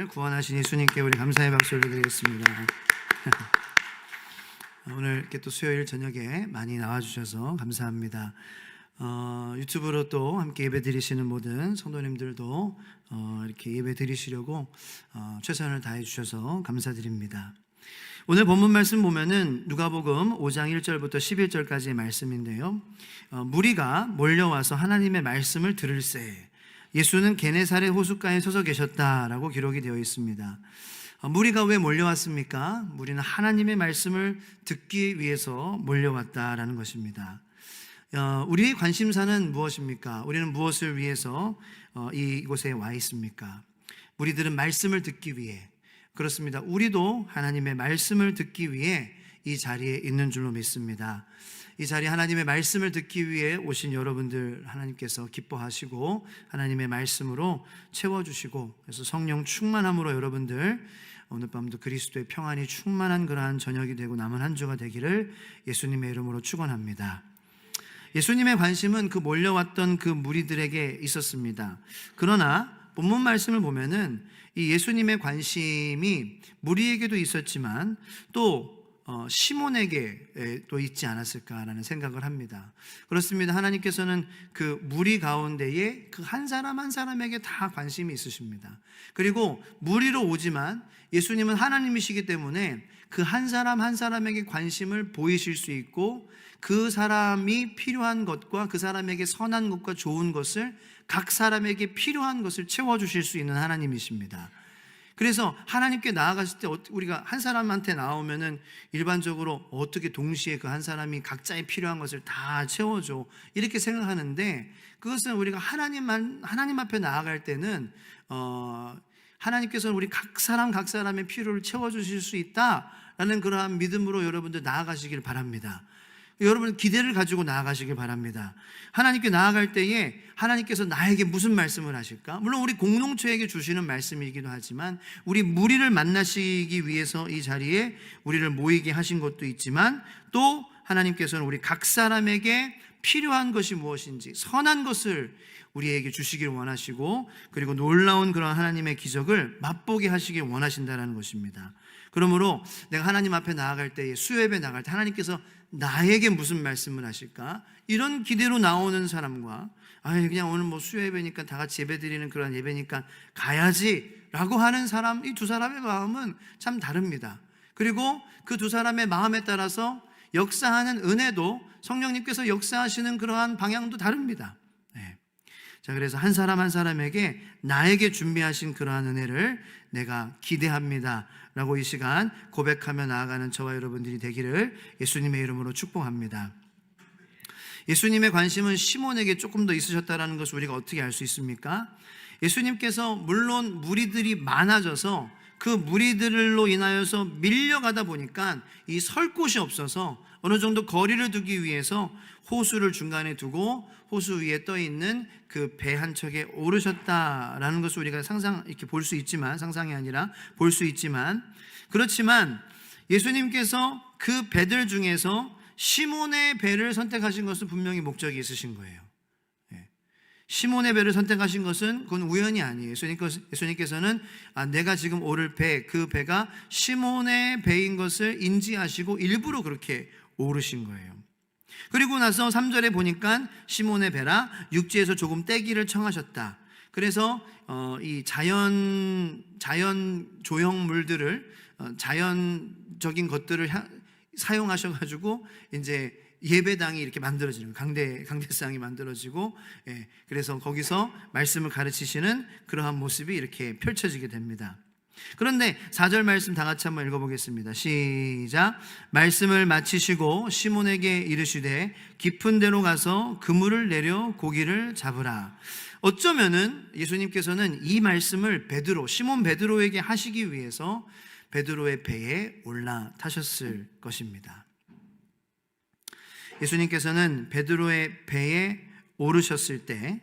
구원하신 예수님께 우리 감사의 박수를 드리겠습니다. 오늘 이렇게 또 수요일 저녁에 많이 나와주셔서 감사합니다. 유튜브로 또 함께 예배 드리시는 모든 성도님들도 이렇게 예배 드리시려고 최선을 다해 주셔서 감사드립니다. 오늘 본문 말씀 보면은 누가복음 5장 1절부터 11절까지의 말씀인데요. 무리가 몰려와서 하나님의 말씀을 들을새 예수는 게네사렛 호숫가에 서서 계셨다라고 기록이 되어 있습니다. 무리가 왜 몰려왔습니까? 무리는 하나님의 말씀을 듣기 위해서 몰려왔다라는 것입니다. 우리의 관심사는 무엇입니까? 우리는 무엇을 위해서 이곳에 와 있습니까? 우리들은 말씀을 듣기 위해, 그렇습니다. 우리도 하나님의 말씀을 듣기 위해 이 자리에 있는 줄로 믿습니다. 이 자리에 하나님의 말씀을 듣기 위해 오신 여러분들 하나님께서 기뻐하시고 하나님의 말씀으로 채워주시고, 그래서 성령 충만함으로 여러분들 오늘 밤도 그리스도의 평안이 충만한 그러한 저녁이 되고 남은 한 주가 되기를 예수님의 이름으로 축원합니다. 예수님의 관심은 그 몰려왔던 그 무리들에게 있었습니다. 그러나 본문 말씀을 보면은 이 예수님의 관심이 무리에게도 있었지만 또 시몬에게 또 있지 않았을까라는 생각을 합니다. 그렇습니다. 하나님께서는 그 무리 가운데에 그 한 사람 한 사람에게 다 관심이 있으십니다. 그리고 무리로 오지만 예수님은 하나님이시기 때문에 그 한 사람 한 사람에게 관심을 보이실 수 있고, 그 사람이 필요한 것과 그 사람에게 선한 것과 좋은 것을, 각 사람에게 필요한 것을 채워주실 수 있는 하나님이십니다. 그래서 하나님께 나아갔을 때 우리가 한 사람한테 나오면은 일반적으로 어떻게 동시에 그 한 사람이 각자의 필요한 것을 다 채워줘 이렇게 생각하는데, 그것은 우리가 하나님 앞에 나아갈 때는 하나님께서는 우리 각 사람의 필요를 채워주실 수 있다라는 그러한 믿음으로 여러분들 나아가시길 바랍니다. 여러분 기대를 가지고 나아가시길 바랍니다. 하나님께 나아갈 때에 하나님께서 나에게 무슨 말씀을 하실까? 물론 우리 공동체에게 주시는 말씀이기도 하지만 우리 무리를 만나시기 위해서 이 자리에 우리를 모이게 하신 것도 있지만, 또 하나님께서는 우리 각 사람에게 필요한 것이 무엇인지 선한 것을 우리에게 주시길 원하시고, 그리고 놀라운 그런 하나님의 기적을 맛보게 하시길 원하신다는 것입니다. 그러므로 내가 하나님 앞에 나아갈 때에, 수요예배 나갈 때 하나님께서 나에게 무슨 말씀을 하실까? 이런 기대로 나오는 사람과 그냥 오늘 뭐 수요예배니까 다 같이 예배 드리는 그런 예배니까 가야지 라고 하는 사람, 이 두 사람의 마음은 참 다릅니다. 그리고 그 두 사람의 마음에 따라서 역사하는 은혜도, 성령님께서 역사하시는 그러한 방향도 다릅니다. 자, 그래서 한 사람 한 사람에게 나에게 준비하신 그러한 은혜를 내가 기대합니다 라고 이 시간 고백하며 나아가는 저와 여러분들이 되기를 예수님의 이름으로 축복합니다. 예수님의 관심은 시몬에게 조금 더 있으셨다는 것을 우리가 어떻게 알 수 있습니까? 예수님께서 물론 무리들이 많아져서 그 무리들로 인하여서 밀려가다 보니까 이 설 곳이 없어서 어느 정도 거리를 두기 위해서 호수를 중간에 두고 호수 위에 떠 있는 그 배 한 척에 오르셨다라는 것을 우리가 이렇게 볼 수 있지만, 상상이 아니라 볼 수 있지만, 그렇지만 예수님께서 그 배들 중에서 시몬의 배를 선택하신 것은 분명히 목적이 있으신 거예요. 시몬의 배를 선택하신 것은 그건 우연이 아니에요. 예수님께서는 내가 지금 오를 배, 그 배가 시몬의 배인 것을 인지하시고 일부러 그렇게 오르신 거예요. 그리고 나서 3절에 보니까 시몬의 배라 육지에서 조금 떼기를 청하셨다. 그래서 이 자연 조형물들을, 자연적인 것들을 사용하셔가지고 이제 예배당이 이렇게 만들어지는, 강대상이 만들어지고, 그래서 거기서 말씀을 가르치시는 그러한 모습이 이렇게 펼쳐지게 됩니다. 그런데 4절 말씀 다 같이 한번 읽어보겠습니다. 시작. 말씀을 마치시고 시몬에게 이르시되 깊은 데로 가서 그물을 내려 고기를 잡으라. 어쩌면은 예수님께서는 이 말씀을 시몬 베드로에게 하시기 위해서 베드로의 배에 올라타셨을 것입니다. 예수님께서는 베드로의 배에 오르셨을 때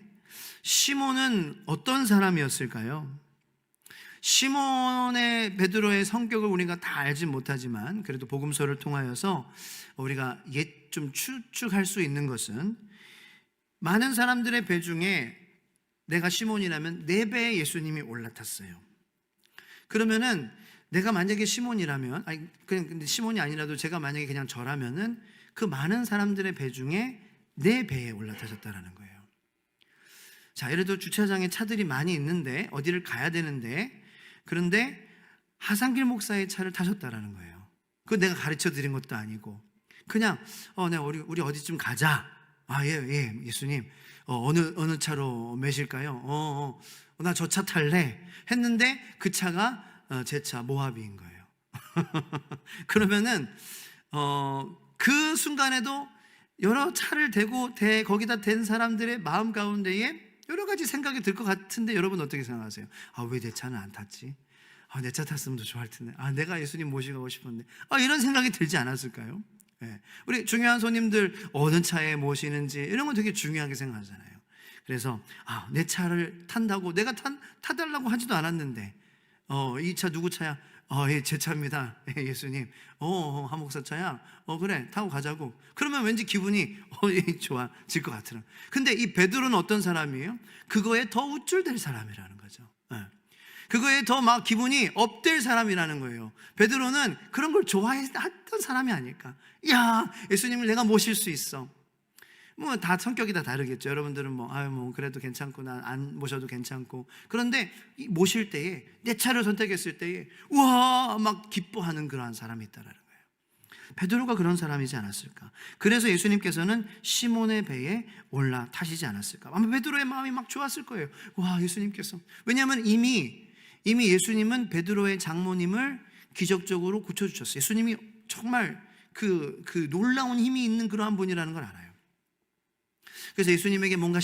시몬은 어떤 사람이었을까요? 시몬의 베드로의 성격을 우리가 다 알지 못하지만 그래도 복음서를 통하여서 우리가 좀 추측할 수 있는 것은, 많은 사람들의 배 중에 내가 시몬이라면 4배에 예수님이 올라탔어요. 그러면은 내가 만약에 시몬이라면, 아니 그냥 근데 시몬이 아니라도 제가 만약에 그냥 저라면은 그 많은 사람들의 배 중에 내 배에 올라타셨다라는 거예요. 자, 예를 들어 주차장에 차들이 많이 있는데 어디를 가야 되는데, 그런데 하상길 목사의 차를 타셨다라는 거예요. 그거 내가 가르쳐 드린 것도 아니고 그냥 네, 우리 어디쯤 가자. 예, 예수님. 어느 차로 매실까요? 나 저 차 탈래. 했는데 그 차가 제 차 모하비인 거예요. 그러면은 그 순간에도 여러 차를 대고 거기다 댄 사람들의 마음 가운데에 여러 가지 생각이 들 것 같은데, 여러분 어떻게 생각하세요? 왜 내 차는 안 탔지? 내 차 탔으면 더 좋아할 텐데. 내가 예수님 모시고 가고 싶었는데. 이런 생각이 들지 않았을까요? 네. 우리 중요한 손님들 어느 차에 모시는지 이런 건 되게 중요하게 생각하잖아요. 그래서 내 차를 탄다고 내가 타달라고 하지도 않았는데, 이 차 누구 차야? 예, 제 차입니다. 예, 예수님. 한 목사 차야? 그래, 타고 가자고. 그러면 왠지 기분이 예, 좋아질 것 같으라. 근데 이 베드로는 어떤 사람이에요? 그거에 더 우쭐댈 사람이라는 거죠. 예. 그거에 더 막 기분이 업될 사람이라는 거예요. 베드로는 그런 걸 좋아했던 사람이 아닐까. 야, 예수님을 내가 모실 수 있어. 뭐 다 성격이 다 다르겠죠. 여러분들은 뭐 그래도 괜찮고 난 안 모셔도 괜찮고. 그런데 모실 때에, 내 차를 선택했을 때에 우와 막 기뻐하는 그러한 사람이 있다라는 거예요. 베드로가 그런 사람이지 않았을까? 그래서 예수님께서는 시몬의 배에 올라타시지 않았을까? 아마 베드로의 마음이 막 좋았을 거예요. 와, 예수님께서. 왜냐하면 이미 예수님은 베드로의 장모님을 기적적으로 고쳐주셨어요. 예수님이 정말 그 놀라운 힘이 있는 그러한 분이라는 걸 알아요. 그래서 예수님에게 뭔가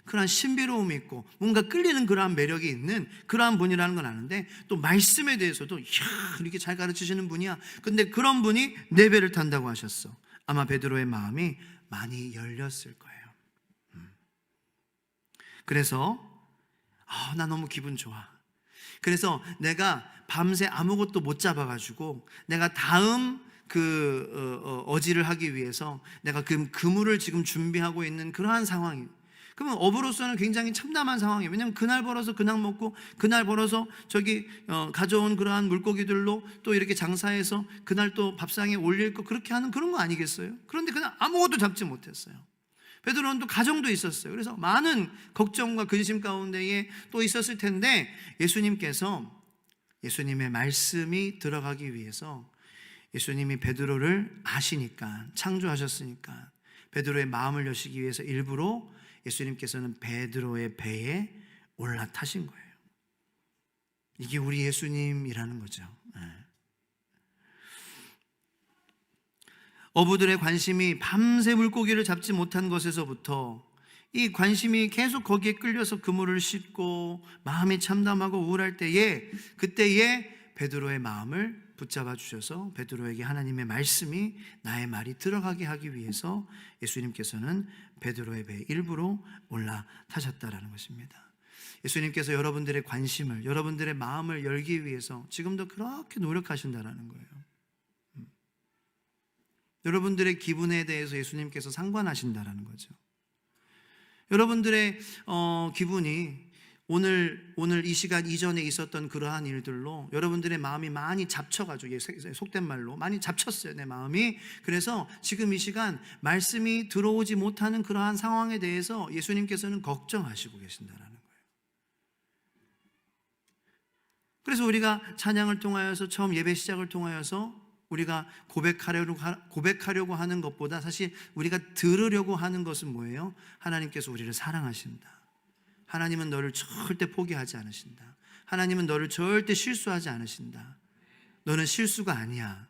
그러한 신비로움이 있고 뭔가 끌리는 그러한 매력이 있는 그러한 분이라는 걸 아는데, 또 말씀에 대해서도 이렇게 잘 가르치시는 분이야. 근데 그런 분이 내 배를 탄다고 하셨어. 아마 베드로의 마음이 많이 열렸을 거예요. 그래서 나 너무 기분 좋아. 그래서 내가 밤새 아무것도 못 잡아가지고 내가 다음 어지를 하기 위해서 내가 그물을 지금 준비하고 있는 그러한 상황이에요. 그러면 어부로서는 굉장히 참담한 상황이에요. 왜냐하면 그날 벌어서 그날 먹고, 그날 벌어서 저기 가져온 그러한 물고기들로 또 이렇게 장사해서 그날 또 밥상에 올릴 거, 그렇게 하는 그런 거 아니겠어요? 그런데 그냥 아무것도 잡지 못했어요. 베드로는 또 가정도 있었어요. 그래서 많은 걱정과 근심 가운데에 또 있었을 텐데, 예수님의 말씀이 들어가기 위해서, 예수님이 베드로를 아시니까, 창조하셨으니까 베드로의 마음을 여시기 위해서 일부러 예수님께서는 베드로의 배에 올라타신 거예요. 이게 우리 예수님이라는 거죠. 어부들의 관심이 밤새 물고기를 잡지 못한 것에서부터 이 관심이 계속 거기에 끌려서 그물을 싣고 마음이 참담하고 우울할 때에, 그때에 베드로의 마음을 붙잡아 주셔서 베드로에게 하나님의 말씀이, 나의 말이 들어가게 하기 위해서 예수님께서는 베드로의 배에 일부러 올라타셨다라는 것입니다. 예수님께서 여러분들의 관심을, 여러분들의 마음을 열기 위해서 지금도 그렇게 노력하신다라는 거예요. 여러분들의 기분에 대해서 예수님께서 상관하신다라는 거죠. 여러분들의 기분이 오늘 이 시간 이전에 있었던 그러한 일들로 여러분들의 마음이 많이 잡쳐가지고, 속된 말로 많이 잡쳤어요, 내 마음이. 그래서 지금 이 시간 말씀이 들어오지 못하는 그러한 상황에 대해서 예수님께서는 걱정하시고 계신다라는 거예요. 그래서 우리가 찬양을 통하여서, 처음 예배 시작을 통하여서 우리가 고백하려고 하는 것보다 사실 우리가 들으려고 하는 것은 뭐예요? 하나님께서 우리를 사랑하신다. 하나님은 너를 절대 포기하지 않으신다. 하나님은 너를 절대 실수하지 않으신다. 너는 실수가 아니야.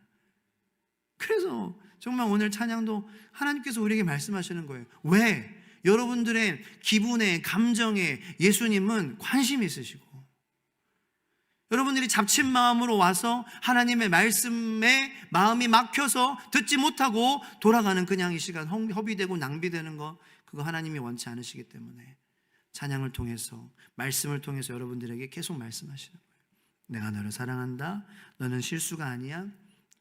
그래서 정말 오늘 찬양도 하나님께서 우리에게 말씀하시는 거예요. 왜? 여러분들의 기분에, 감정에 예수님은 관심이 있으시고, 여러분들이 잡친 마음으로 와서 하나님의 말씀에 마음이 막혀서 듣지 못하고 돌아가는 그냥 이 시간 허비되고 낭비되는 거, 그거 하나님이 원치 않으시기 때문에 찬양을 통해서, 말씀을 통해서 여러분들에게 계속 말씀하시는 거예요. 내가 너를 사랑한다. 너는 실수가 아니야.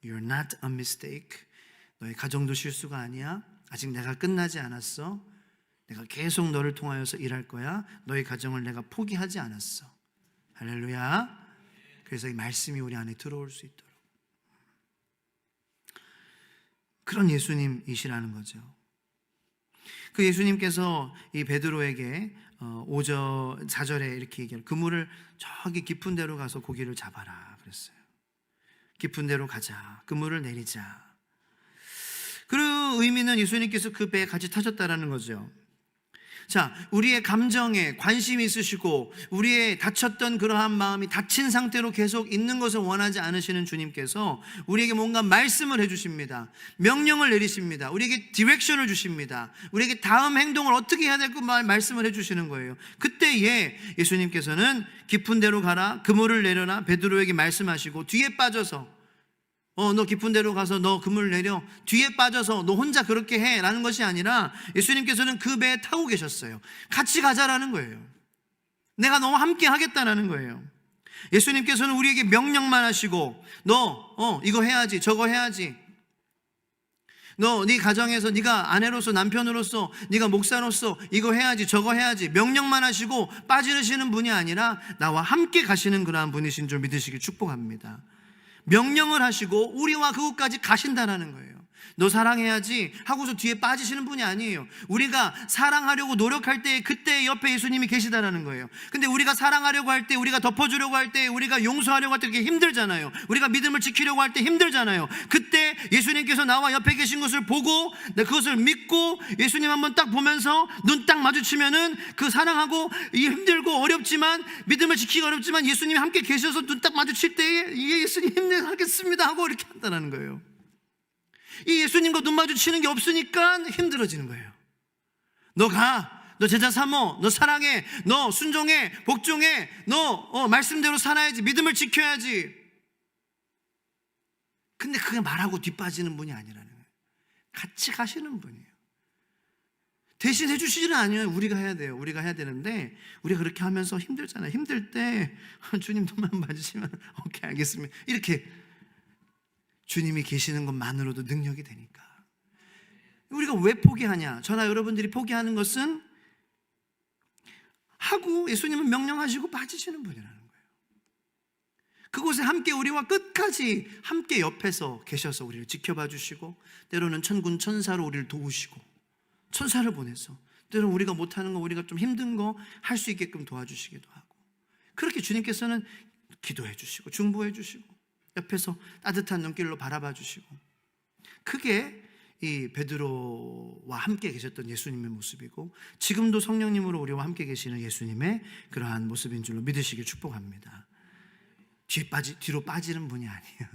You're not a mistake. 너의 가정도 실수가 아니야. 아직 내가 끝나지 않았어. 내가 계속 너를 통하여서 일할 거야. 너의 가정을 내가 포기하지 않았어. 할렐루야. 그래서 이 말씀이 우리 안에 들어올 수 있도록, 그런 예수님이시라는 거죠. 그 예수님께서 이 베드로에게 4절에 이렇게 얘기해요. 그물을 저기 깊은 데로 가서 고기를 잡아라 그랬어요. 깊은 데로 가자, 그물을 내리자. 그 의미는 예수님께서 그 배에 같이 타셨다라는 거죠. 자, 우리의 감정에 관심이 있으시고 우리의 다쳤던 그러한 마음이 다친 상태로 계속 있는 것을 원하지 않으시는 주님께서 우리에게 뭔가 말씀을 해주십니다. 명령을 내리십니다. 우리에게 디렉션을 주십니다. 우리에게 다음 행동을 어떻게 해야 될까 말씀을 해주시는 거예요. 그때에 예수님께서는 깊은 데로 가라, 그물을 내려라 베드로에게 말씀하시고, 뒤에 빠져서 너 깊은 데로 가서 너 그물 내려, 뒤에 빠져서 너 혼자 그렇게 해 라는 것이 아니라 예수님께서는 그 배에 타고 계셨어요. 같이 가자라는 거예요. 내가 너와 함께 하겠다라는 거예요. 예수님께서는 우리에게 명령만 하시고, 너 이거 해야지, 저거 해야지, 너 네 가정에서 네가 아내로서, 남편으로서, 네가 목사로서 이거 해야지, 저거 해야지, 명령만 하시고 빠지시는 분이 아니라 나와 함께 가시는 그러한 분이신 줄 믿으시길 축복합니다. 명령을 하시고 우리와 그곳까지 가신다는 거예요. 너 사랑해야지 하고서 뒤에 빠지시는 분이 아니에요. 우리가 사랑하려고 노력할 때 그때 옆에 예수님이 계시다라는 거예요. 근데 우리가 사랑하려고 할 때, 우리가 덮어주려고 할 때, 우리가 용서하려고 할 때 그게 힘들잖아요. 우리가 믿음을 지키려고 할 때 힘들잖아요. 그때 예수님께서 나와 옆에 계신 것을 보고 그것을 믿고 예수님 한번 딱 보면서 눈 딱 마주치면은 그 사랑하고 힘들고 어렵지만, 믿음을 지키기 어렵지만 예수님이 함께 계셔서 눈 딱 마주칠 때에 예수님 힘내하겠습니다 하고 이렇게 한다는 거예요. 이 예수님과 눈 마주치는 게 없으니까 힘들어지는 거예요. 너 가, 너 제자 삼어, 너 사랑해, 너 순종해, 복종해, 너 말씀대로 살아야지, 믿음을 지켜야지. 근데 그게 말하고 뒷빠지는 분이 아니라는 거예요. 같이 가시는 분이에요. 대신 해주시지는 않아요. 우리가 해야 돼요. 우리가 해야 되는데 우리가 그렇게 하면서 힘들잖아요. 힘들 때 주님 눈만 봐주시면 오케이 알겠습니다 이렇게 주님이 계시는 것만으로도 능력이 되니까. 우리가 왜 포기하냐? 저나 여러분들이 포기하는 것은 하고 예수님은 명령하시고 빠지시는 분이라는 거예요. 그곳에 함께 우리와 끝까지 함께 옆에서 계셔서 우리를 지켜봐 주시고, 때로는 천군 천사로 우리를 도우시고, 천사를 보내서 때로는 우리가 못하는 거, 우리가 좀 힘든 거 할 수 있게끔 도와주시기도 하고, 그렇게 주님께서는 기도해 주시고 중보해 주시고 옆에서 따뜻한 눈길로 바라봐 주시고, 그게 이 베드로와 함께 계셨던 예수님의 모습이고, 지금도 성령님으로 우리와 함께 계시는 예수님의 그러한 모습인 줄로 믿으시길 축복합니다. 뒤로 빠지는 분이 아니에요.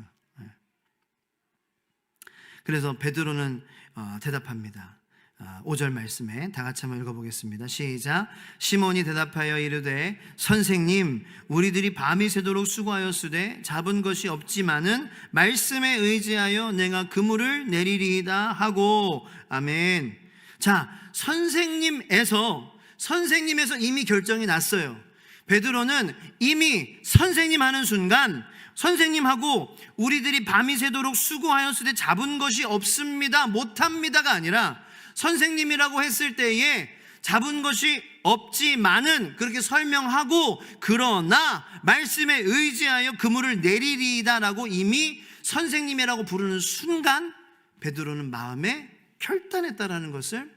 그래서 베드로는 대답합니다. 5절 말씀에 다 같이 한번 읽어보겠습니다. 시작. 시몬이 대답하여 이르되 선생님, 우리들이 밤이 새도록 수고하였으되 잡은 것이 없지만은 말씀에 의지하여 내가 그물을 내리리이다 하고. 아멘. 자, 선생님에서 이미 결정이 났어요. 베드로는 이미 선생님 하는 순간, 선생님하고 우리들이 밤이 새도록 수고하였으되 잡은 것이 없습니다, 못합니다가 아니라, 선생님이라고 했을 때에 잡은 것이 없지만은 그렇게 설명하고, 그러나 말씀에 의지하여 그물을 내리리이다라고 이미 선생님이라고 부르는 순간 베드로는 마음에 결단했다라는 것을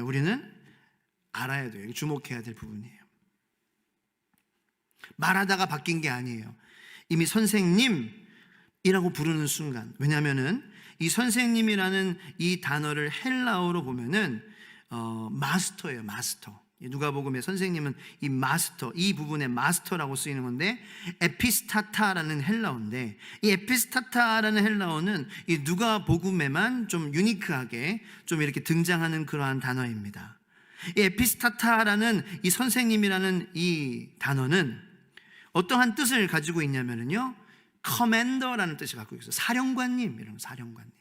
우리는 알아야 돼요. 주목해야 될 부분이에요. 말하다가 바뀐 게 아니에요. 이미 선생님이라고 부르는 순간. 왜냐하면은 이 선생님이라는 이 단어를 헬라어로 보면은 마스터예요. 마스터. 누가복음의 선생님은 이 마스터, 이 부분의 마스터라고 쓰이는 건데, 에피스타타라는 헬라어인데, 이 에피스타타라는 헬라어는 이 누가복음에만 좀 유니크하게 좀 이렇게 등장하는 그러한 단어입니다. 이 에피스타타라는 이 선생님이라는 이 단어는 어떠한 뜻을 가지고 있냐면요, 커맨더라는 뜻을 갖고 있어요. 사령관님, 이런 사령관님.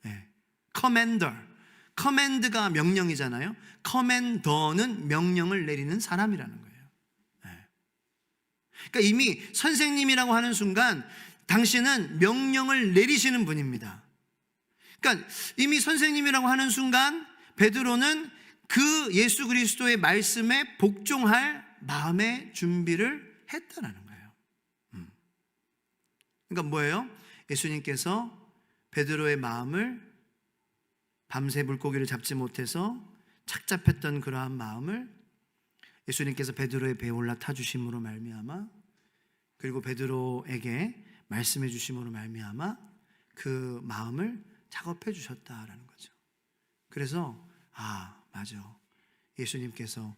네. 커맨더. 커맨드가 명령이잖아요. 커맨더는 명령을 내리는 사람이라는 거예요. 네. 그러니까 이미 선생님이라고 하는 순간 당신은 명령을 내리시는 분입니다. 그러니까 이미 선생님이라고 하는 순간 베드로는 그 예수 그리스도의 말씀에 복종할 마음의 준비를 했다라는 거예요. 그러니까 뭐예요? 예수님께서 베드로의 마음을, 밤새 물고기를 잡지 못해서 착잡했던 그러한 마음을 예수님께서 베드로의 배에 올라타 주심으로 말미암아, 그리고 베드로에게 말씀해 주심으로 말미암아 그 마음을 작업해 주셨다라는 거죠. 그래서 맞아, 예수님께서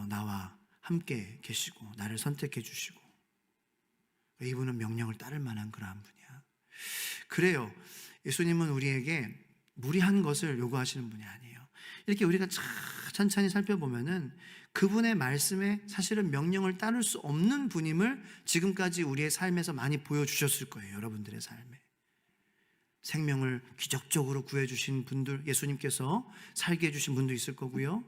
나와 함께 계시고 나를 선택해 주시고 이분은 명령을 따를 만한 그러한 분이야. 그래요, 예수님은 우리에게 무리한 것을 요구하시는 분이 아니에요. 이렇게 우리가 천천히 살펴보면은 그분의 말씀에 사실은 명령을 따를 수 없는 분임을 지금까지 우리의 삶에서 많이 보여주셨을 거예요. 여러분들의 삶에 생명을 기적적으로 구해주신 분들, 예수님께서 살게 해주신 분도 있을 거고요,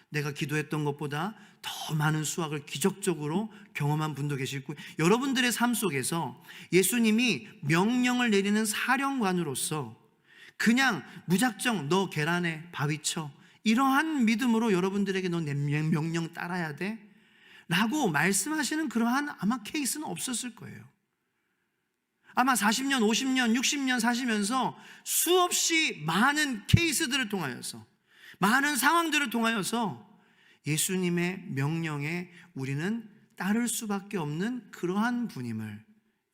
내가 기도했던 것보다 더 많은 수확을 기적적으로 경험한 분도 계실 거고, 여러분들의 삶 속에서 예수님이 명령을 내리는 사령관으로서 그냥 무작정 너 계란에 바위 쳐, 이러한 믿음으로 여러분들에게 너 내 명령 따라야 돼 라고 말씀하시는 그러한 아마 케이스는 없었을 거예요. 아마 40년, 50년, 60년 사시면서 수없이 많은 케이스들을 통하여서, 많은 상황들을 통하여서 예수님의 명령에 우리는 따를 수밖에 없는 그러한 분임을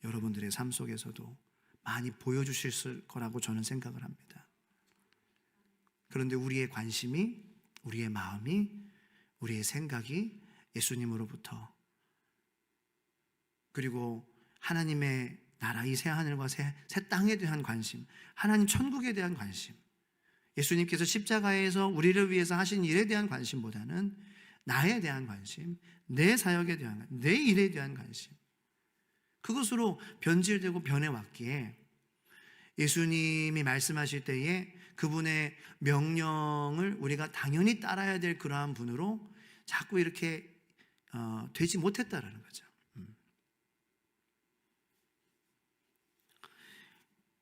여러분들의 삶 속에서도 많이 보여주실 거라고 저는 생각을 합니다. 그런데 우리의 관심이, 우리의 마음이, 우리의 생각이 예수님으로부터, 그리고 하나님의 나라, 이 새 하늘과 새 땅에 대한 관심, 하나님 천국에 대한 관심, 예수님께서 십자가에서 우리를 위해서 하신 일에 대한 관심보다는 나에 대한 관심, 내 사역에 대한, 내 일에 대한 관심, 그것으로 변질되고 변해왔기에 예수님이 말씀하실 때에 그분의 명령을 우리가 당연히 따라야 될 그러한 분으로 자꾸 이렇게 되지 못했다라는 거죠.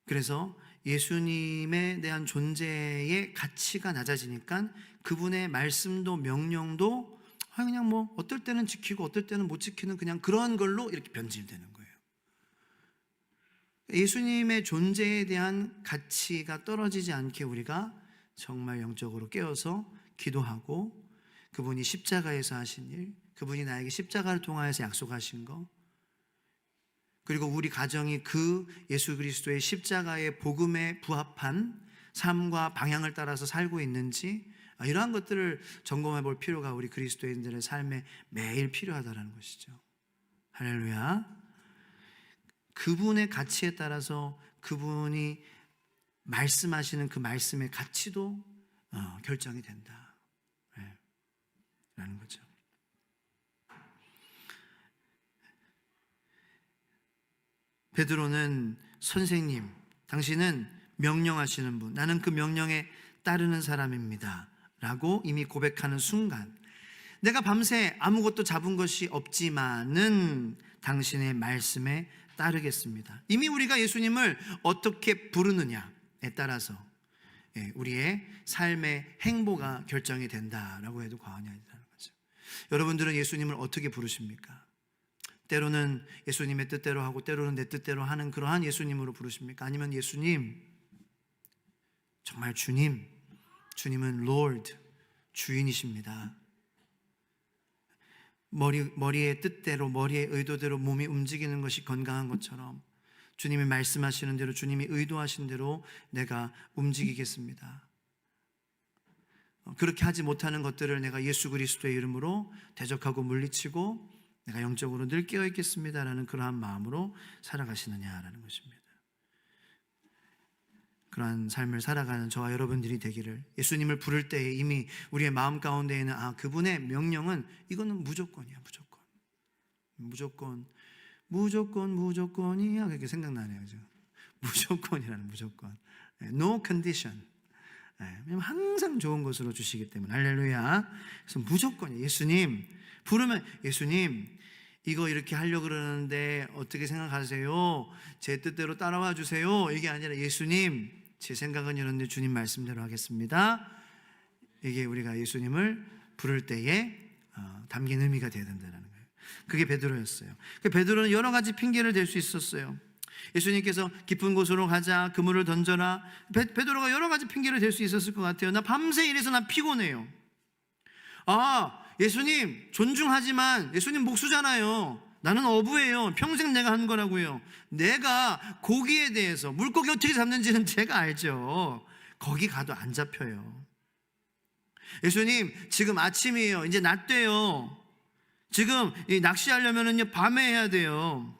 그래서 예수님에 대한 존재의 가치가 낮아지니까 그분의 말씀도 명령도 그냥 뭐 어떨 때는 지키고 어떨 때는 못 지키는 그냥 그런 걸로 이렇게 변질되는 거예요. 예수님의 존재에 대한 가치가 떨어지지 않게 우리가 정말 영적으로 깨어서 기도하고, 그분이 십자가에서 하신 일, 그분이 나에게 십자가를 통하여서 약속하신 거, 그리고 우리 가정이 그 예수 그리스도의 십자가의 복음에 부합한 삶과 방향을 따라서 살고 있는지, 이러한 것들을 점검해 볼 필요가 우리 그리스도인들의 삶에 매일 필요하다는 것이죠. 할렐루야. 그분의 가치에 따라서 그분이 말씀하시는 그 말씀의 가치도 결정이 된다 라는 거죠. 베드로는 선생님, 당신은 명령하시는 분, 나는 그 명령에 따르는 사람입니다 라고 이미 고백하는 순간, 내가 밤새 아무것도 잡은 것이 없지만은 당신의 말씀에 따르겠습니다. 이미 우리가 예수님을 어떻게 부르느냐에 따라서 우리의 삶의 행보가 결정이 된다라고 해도 과언이 아니라는 거죠. 여러분들은 예수님을 어떻게 부르십니까? 때로는 예수님의 뜻대로 하고 때로는 내 뜻대로 하는 그러한 예수님으로 부르십니까? 아니면 예수님, 정말 주님, 주님은 Lord, 주인이십니다. 머리의 뜻대로, 머리의 의도대로 몸이 움직이는 것이 건강한 것처럼 주님이 말씀하시는 대로, 주님이 의도하신 대로 내가 움직이겠습니다. 그렇게 하지 못하는 것들을 내가 예수 그리스도의 이름으로 대적하고 물리치고 내가 영적으로 늘 깨어있겠습니다라는 그러한 마음으로 살아가시느냐라는 것입니다. 그러한 삶을 살아가는 저와 여러분들이 되기를, 무조건이를 부를 때에 이미 우리의 마음 가운데에는 그분의 명령은 이거는 무조건이야, 무조건이야, 그렇게 생각나네요. 지금 무조건이라는, 무조건, no condition. 왜냐면 항상 좋은 것으로 주시기 때문에. 할렐루야. 그래서 무조건이에요. 예수님 부르면, 예수님 이거 이렇게 하려고 그러는데 어떻게 생각하세요? 제 뜻대로 따라와 주세요. 이게 아니라 예수님, 제 생각은 이런데 주님 말씀대로 하겠습니다. 이게 우리가 예수님을 부를 때에 담긴 의미가 되어야 된다는 거예요. 그게 베드로였어요. 베드로는 여러 가지 핑계를 댈 수 있었어요. 예수님께서 깊은 곳으로 가자, 그물을 던져라. 베드로가 여러 가지 핑계를 댈 수 있었을 것 같아요. 나 밤새 일해서 나 피곤해요. 예수님 존중하지만 예수님 목수잖아요. 나는 어부예요. 평생 내가 한 거라고요. 내가 고기에 대해서 물고기 어떻게 잡는지는 제가 알죠. 거기 가도 안 잡혀요. 예수님 지금 아침이에요. 이제 낮 돼요. 지금 낚시하려면은요 밤에 해야 돼요.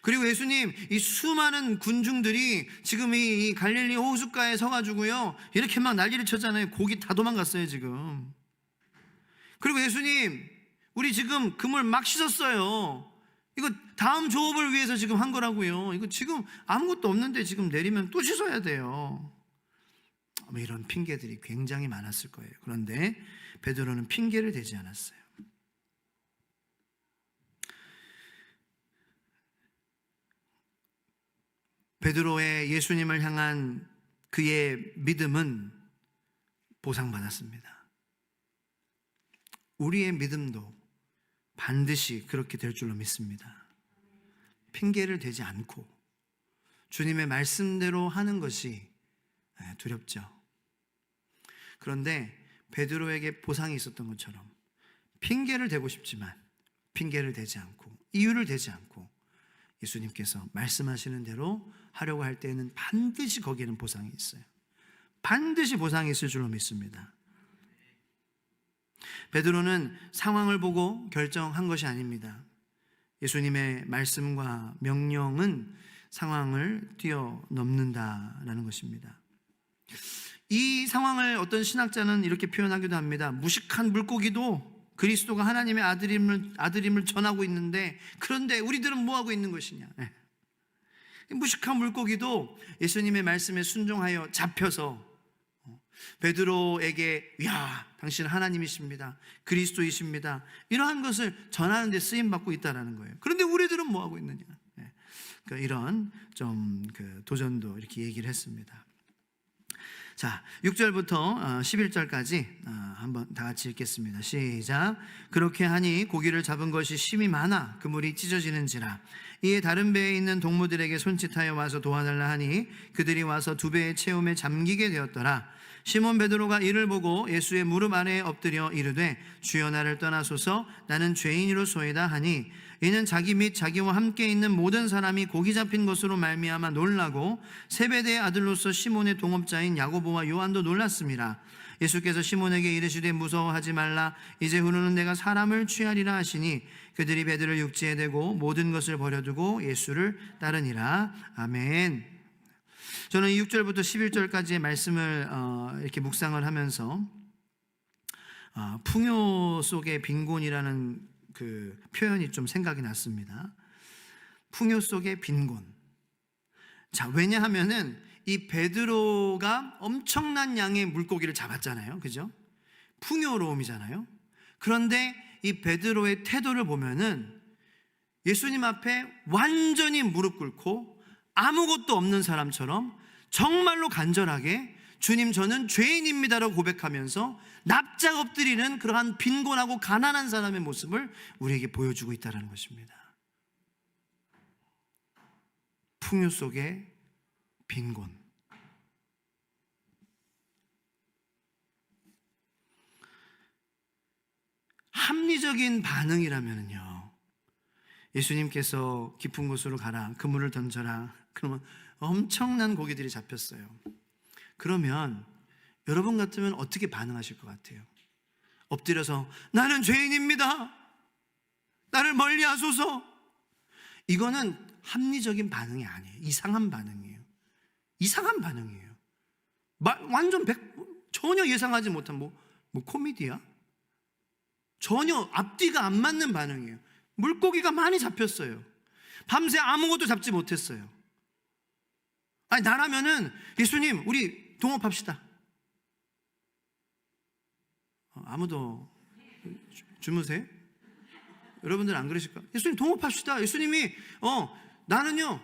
그리고 예수님 이 수많은 군중들이 지금 이 갈릴리 호숫가에 서가지고요 이렇게 막 난리를 쳤잖아요. 고기 다 도망갔어요 지금. 그리고 예수님 우리 지금 그물 막 씻었어요. 이거 다음 조업을 위해서 지금 한 거라고요. 이거 지금 아무것도 없는데 지금 내리면 또 씻어야 돼요. 이런 핑계들이 굉장히 많았을 거예요. 그런데 베드로는 핑계를 대지 않았어요. 베드로의 예수님을 향한 그의 믿음은 보상받았습니다. 우리의 믿음도 반드시 그렇게 될 줄로 믿습니다. 핑계를 대지 않고 주님의 말씀대로 하는 것이 두렵죠. 그런데 베드로에게 보상이 있었던 것처럼 핑계를 대고 싶지만 핑계를 대지 않고 이유를 대지 않고 예수님께서 말씀하시는 대로 하려고 할 때에는 반드시 거기에는 보상이 있어요. 반드시 보상이 있을 줄로 믿습니다. 베드로는 상황을 보고 결정한 것이 아닙니다. 예수님의 말씀과 명령은 상황을 뛰어넘는다라는 것입니다. 이 상황을 어떤 신학자는 이렇게 표현하기도 합니다. 무식한 물고기도 그리스도가 하나님의 아들임을 전하고 있는데 그런데 우리들은 뭐하고 있는 것이냐. 무식한 물고기도 예수님의 말씀에 순종하여 잡혀서 베드로에게 야 당신은 하나님이십니다, 그리스도이십니다, 이러한 것을 전하는 데 쓰임받고 있다는 거예요. 그런데 우리들은 뭐하고 있느냐. 이런 좀 도전도 이렇게 얘기를 했습니다. 자, 6절부터 11절까지 한번 다 같이 읽겠습니다. 시작. 그렇게 하니 고기를 잡은 것이 심히 많아 그물이 찢어지는지라. 이에 다른 배에 있는 동무들에게 손짓하여 와서 도와달라 하니 그들이 와서 두 배의 채움에 잠기게 되었더라. 시몬 베드로가 이를 보고 예수의 무릎 아래에 엎드려 이르되 주여 나를 떠나소서 나는 죄인이로소이다 하니 이는 자기 및 자기와 함께 있는 모든 사람이 고기 잡힌 것으로 말미암아 놀라고 세베대의 아들로서 시몬의 동업자인 야고보와 요한도 놀랐습니다. 예수께서 시몬에게 이르시되 무서워하지 말라 이제 후로는 내가 사람을 취하리라 하시니 그들이 배들을 육지에 대고 모든 것을 버려두고 예수를 따르니라. 아멘. 저는 6절부터 11절까지의 말씀을 이렇게 묵상을 하면서 풍요 속의 빈곤이라는 그 표현이 좀 생각이 났습니다. 풍요 속의 빈곤. 자, 왜냐하면은 이 베드로가 엄청난 양의 물고기를 잡았잖아요. 그죠? 풍요로움이잖아요. 그런데 이 베드로의 태도를 보면은 예수님 앞에 완전히 무릎 꿇고 아무것도 없는 사람처럼 정말로 간절하게 주님 저는 죄인입니다라고 고백하면서 납작 엎드리는 그러한 빈곤하고 가난한 사람의 모습을 우리에게 보여주고 있다는 것입니다. 풍요 속의 빈곤. 합리적인 반응이라면요, 예수님께서 깊은 곳으로 가라, 그물을 던져라, 그러면 엄청난 고기들이 잡혔어요. 그러면 여러분 같으면 어떻게 반응하실 것 같아요? 엎드려서 나는 죄인입니다, 나를 멀리 하소서. 이거는 합리적인 반응이 아니에요. 이상한 반응이에요. 이상한 반응이에요. 완전 전혀 예상하지 못한 뭐 코미디야? 전혀 앞뒤가 안 맞는 반응이에요. 물고기가 많이 잡혔어요. 밤새 아무것도 잡지 못했어요. 아니, 나라면은 예수님 우리 동업합시다. 아무도 주무세요? 여러분들 안 그러실까? 예수님 동업합시다. 예수님이 나는요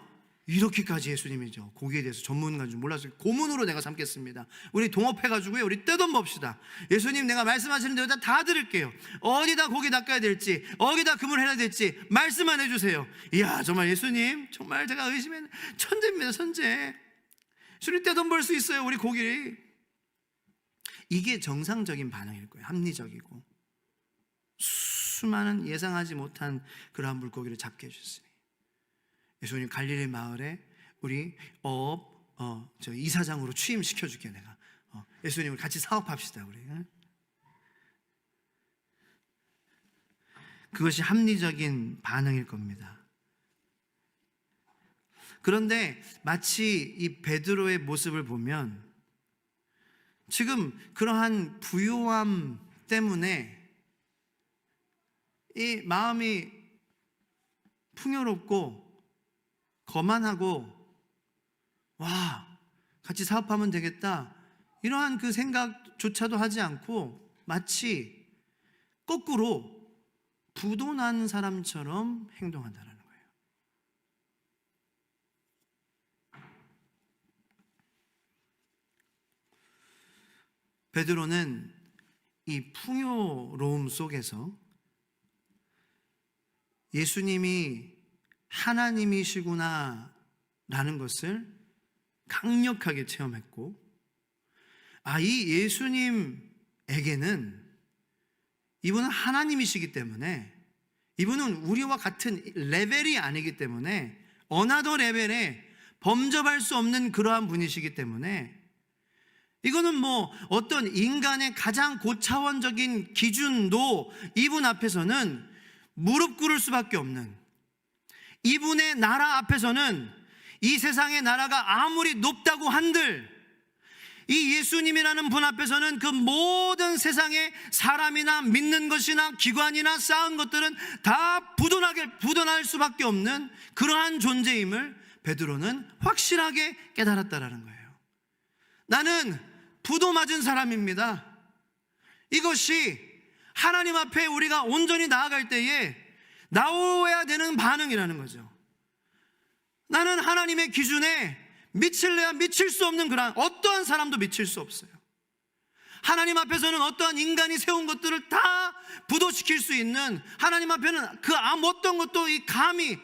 이렇게까지 예수님이죠. 고기에 대해서 전문가인 줄 몰랐어요. 고문으로 내가 삼겠습니다. 우리 동업해가지고요, 우리 떼돈봅시다. 예수님, 내가 말씀하시는 대로 다 들을게요. 어디다 고기 낚아야 될지, 어디다 금을 해야 될지 말씀만 해주세요. 이야, 정말 예수님, 정말 제가 의심했는 천재입니다, 천재. 예수님 떼돈 벌 수 있어요, 우리 고기. 이게 정상적인 반응일 거예요. 합리적이고 수많은 예상하지 못한 그러한 물고기를 잡게 해주셨으니 예수님, 갈릴리 마을에 우리 저 이사장으로 취임시켜줄게 내가. 예수님, 같이 사업합시다 우리. 그것이 합리적인 반응일 겁니다. 그런데 마치 이 베드로의 모습을 보면 지금 그러한 부요함 때문에 이 마음이 풍요롭고 거만하고, 와, 같이 사업하면 되겠다, 이러한 그 생각조차도 하지 않고 마치 거꾸로 부도난 사람처럼 행동한다는 거예요. 베드로는 이 풍요로움 속에서 예수님이 하나님이시구나 라는 것을 강력하게 체험했고, 이 예수님에게는 이분은 하나님이시기 때문에, 이분은 우리와 같은 레벨이 아니기 때문에, 어나더 레벨에 범접할 수 없는 그러한 분이시기 때문에, 이거는 뭐 어떤 인간의 가장 고차원적인 기준도 이분 앞에서는 무릎 꿇을 수밖에 없는, 이분의 나라 앞에서는 이 세상의 나라가 아무리 높다고 한들 이 예수님이라는 분 앞에서는 그 모든 세상의 사람이나 믿는 것이나 기관이나 쌓은 것들은 다 부도날 수밖에 없는 그러한 존재임을 베드로는 확실하게 깨달았다라는 거예요. 나는 부도 맞은 사람입니다. 이것이 하나님 앞에 우리가 온전히 나아갈 때에 나오야 되는 반응이라는 거죠. 나는 하나님의 기준에 미칠래야 미칠 수 없는 그런, 어떠한 사람도 미칠 수 없어요. 하나님 앞에서는 어떠한 인간이 세운 것들을 다 부도시킬 수 있는, 하나님 앞에는 그 어떤 것도 감히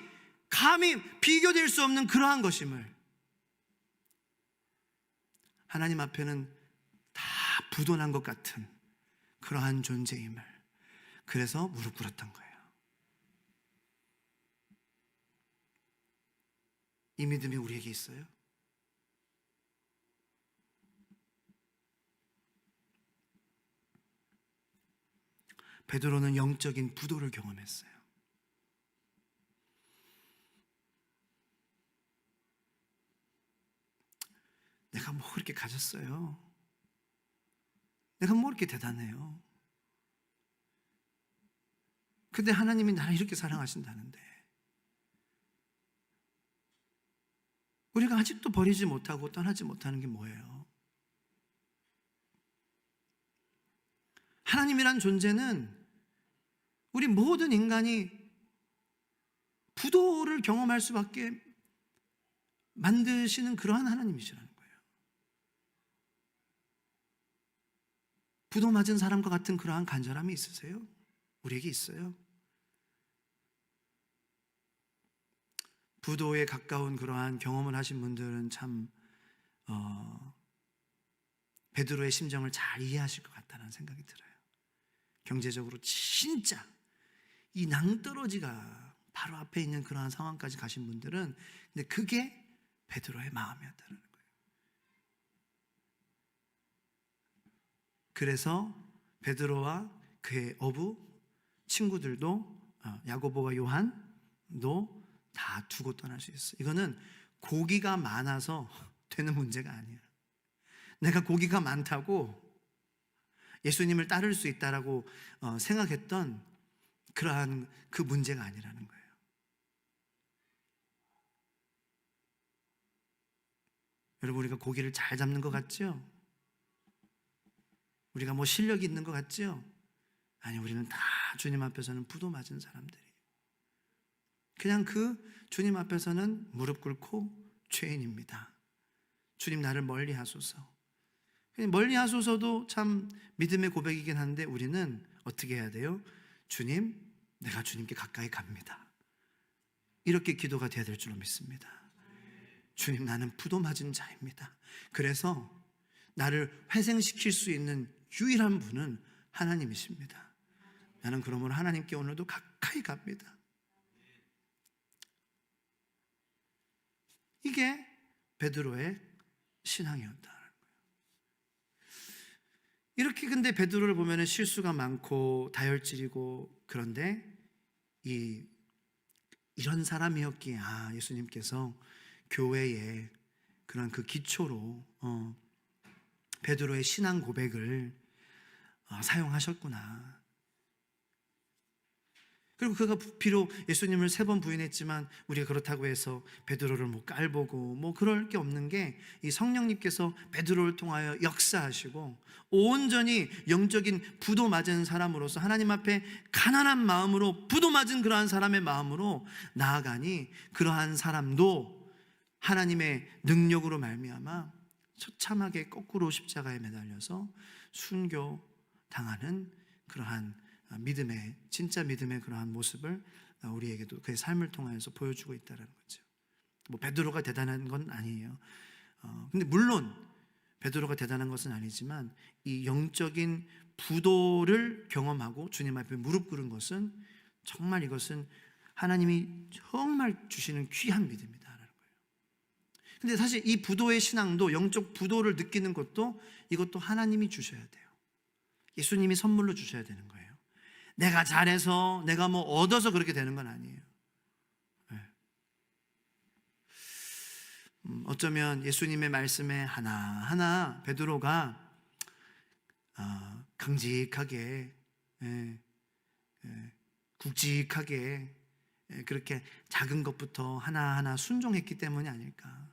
비교될 수 없는 그러한 것임을, 하나님 앞에는 다 부도난 것 같은 그러한 존재임을, 그래서 무릎 꿇었던 거예요. 이 믿음이 우리에게 있어요? 베드로는 영적인 부도를 경험했어요. 내가 뭐 그렇게 가졌어요? 내가 뭐 이렇게 대단해요? 근데 하나님이 나를 이렇게 사랑하신다는데 우리가 아직도 버리지 못하고 떠나지 못하는 게 뭐예요? 하나님이란 존재는 우리 모든 인간이 부도를 경험할 수밖에 만드시는 그러한 하나님이시라는 거예요. 부도 맞은 사람과 같은 그러한 간절함이 있으세요? 우리에게 있어요. 부도에 가까운 그러한 경험을 하신 분들은 참 베드로의 심정을 잘 이해하실 것 같다는 생각이 들어요. 경제적으로 진짜 이 낭떠러지가 바로 앞에 있는 그러한 상황까지 가신 분들은, 근데 그게 베드로의 마음이었다는 거예요. 그래서 베드로와 그의 어부 친구들도, 야고보와 요한도 다 두고 떠날 수 있어요. 이거는 고기가 많아서 되는 문제가 아니야. 내가 고기가 많다고 예수님을 따를 수 있다라고 생각했던 그러한 그 문제가 아니라는 거예요. 여러분, 우리가 고기를 잘 잡는 것 같죠? 우리가 뭐 실력이 있는 것 같죠? 아니, 우리는 다 주님 앞에서는 부도 맞은 사람들이에요. 그냥 그 주님 앞에서는 무릎 꿇고 죄인입니다. 주님 나를 멀리 하소서. 멀리 하소서도 참 믿음의 고백이긴 한데 우리는 어떻게 해야 돼요? 주님, 내가 주님께 가까이 갑니다. 이렇게 기도가 돼야 될 줄로 믿습니다. 주님, 나는 부도 맞은 자입니다. 그래서 나를 회생시킬 수 있는 유일한 분은 하나님이십니다. 나는 그러므로 하나님께 오늘도 가까이 갑니다. 이게 베드로의 신앙이었다는 거예요. 이렇게 근데 베드로를 보면 실수가 많고 다혈질이고, 그런데 이런 사람이었기에 예수님께서 교회에 그런 그 기초로 베드로의 신앙 고백을 사용하셨구나. 그리고 그가 비록 예수님을 3번 부인했지만 우리가 그렇다고 해서 베드로를 깔보고 그럴 게 없는 게, 이 성령님께서 베드로를 통하여 역사하시고 온전히 영적인 부도 맞은 사람으로서 하나님 앞에 가난한 마음으로 부도 맞은 그러한 사람의 마음으로 나아가니, 그러한 사람도 하나님의 능력으로 말미암아 처참하게 거꾸로 십자가에 매달려서 순교당하는 그러한 믿음의, 진짜 믿음의 그러한 모습을 우리에게도 그의 삶을 통해서 보여주고 있다는 거죠. 베드로가 대단한 건 아니에요. 근데 물론 베드로가 대단한 것은 아니지만 이 영적인 부도를 경험하고 주님 앞에 무릎 꿇은 것은 정말, 이것은 하나님이 정말 주시는 귀한 믿음이다라는 거예요. 근데 사실 이 부도의 신앙도, 영적 부도를 느끼는 것도, 이것도 하나님이 주셔야 돼요. 예수님이 선물로 주셔야 되는 거예요. 내가 잘해서, 내가 얻어서 그렇게 되는 건 아니에요. 네. 어쩌면 예수님의 말씀에 하나하나 베드로가 강직하게, 굵직하게 그렇게 작은 것부터 하나하나 순종했기 때문이 아닐까.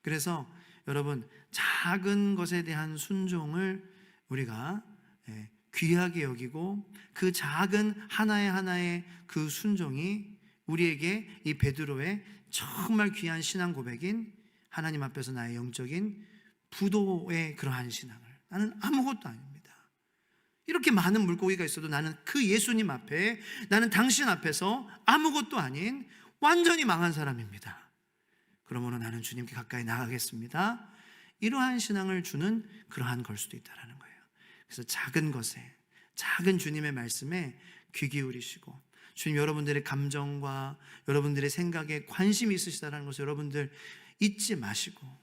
그래서 여러분, 작은 것에 대한 순종을 우리가 귀하게 여기고, 그 작은 하나의 그 순종이 우리에게 이 베드로의 정말 귀한 신앙 고백인 하나님 앞에서 나의 영적인 부도의 그러한 신앙을, 나는 아무것도 아닙니다. 이렇게 많은 물고기가 있어도 나는 그 예수님 앞에, 나는 당신 앞에서 아무것도 아닌 완전히 망한 사람입니다. 그러므로 나는 주님께 가까이 나가겠습니다. 이러한 신앙을 주는 그러한 걸 수도 있다는 거예요. 그래서 작은 것에, 작은 주님의 말씀에 귀 기울이시고, 주님 여러분들의 감정과 여러분들의 생각에 관심이 있으시다는 것을 여러분들 잊지 마시고,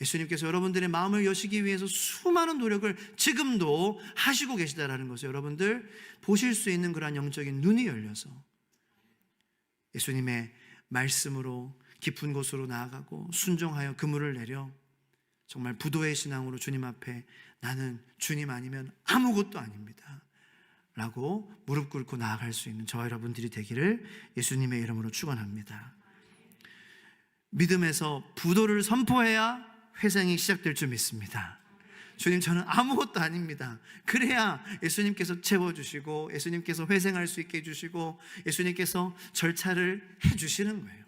예수님께서 여러분들의 마음을 여시기 위해서 수많은 노력을 지금도 하시고 계시다는 것을 여러분들 보실 수 있는 그러한 영적인 눈이 열려서 예수님의 말씀으로 깊은 곳으로 나아가고 순종하여 그물을 내려 정말 부도의 신앙으로 주님 앞에, 나는 주님 아니면 아무것도 아닙니다 라고 무릎 꿇고 나아갈 수 있는 저와 여러분들이 되기를 예수님의 이름으로 축원합니다. 믿음에서 부도를 선포해야 회생이 시작될 줄 믿습니다. 주님, 저는 아무것도 아닙니다. 그래야 예수님께서 채워주시고, 예수님께서 회생할 수 있게 해주시고, 예수님께서 절차를 해주시는 거예요.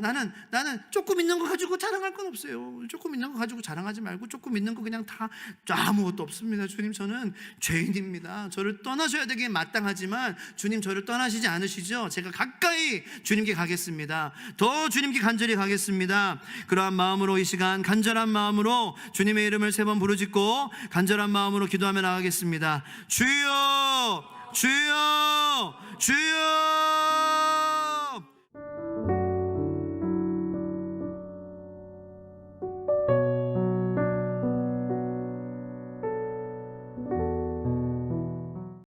나는 조금 있는 거 가지고 자랑할 건 없어요. 조금 있는 거 가지고 자랑하지 말고, 조금 있는 거 그냥 다 아무것도 없습니다. 주님, 저는 죄인입니다. 저를 떠나셔야 되기에 마땅하지만 주님, 저를 떠나시지 않으시죠? 제가 가까이 주님께 가겠습니다. 더 주님께 간절히 가겠습니다. 그러한 마음으로 이 시간 간절한 마음으로 주님의 이름을 3번 부르짖고 간절한 마음으로 기도하며 나가겠습니다. 주여, 주여, 주여.